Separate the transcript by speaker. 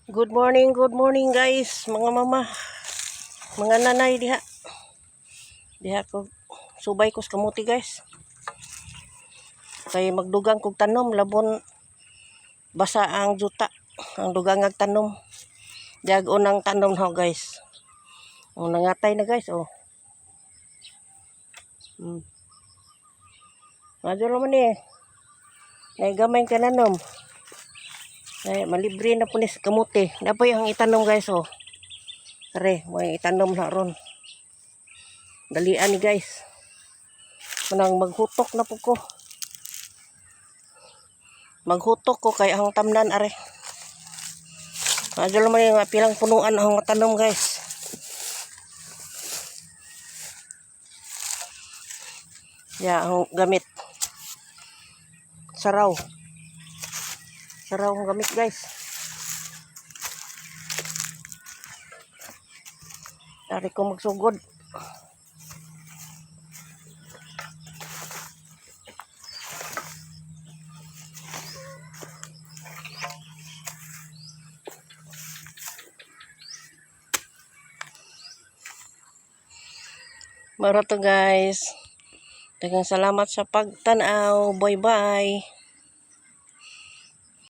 Speaker 1: Good morning guys, mga mama, mga nanay diha. Diha ko subay ko sa kamuti guys. Kay magdugang kog tanom labon basa ang juta. Ang dugang ag tanom. Diag unang tanom ho guys. Nangatay na guys oh. Maduro man eh. Nay gamay kananom. Ay, malibre na po ni kamuti. Dapoy ang itanom guys oh. Kare, may itanom na ron. Dalian ni guys. Manang maghutok na po ko. Maghutok ko kay ang tamnan are. Adyo naman yung pilang punuan ang tanom guys. Ya, ang gamit. Saraw. Saraw ang gamit guys. Dari ko magsugod. Mara to guys. Daghang salamat sa pagtanaw. Bye bye.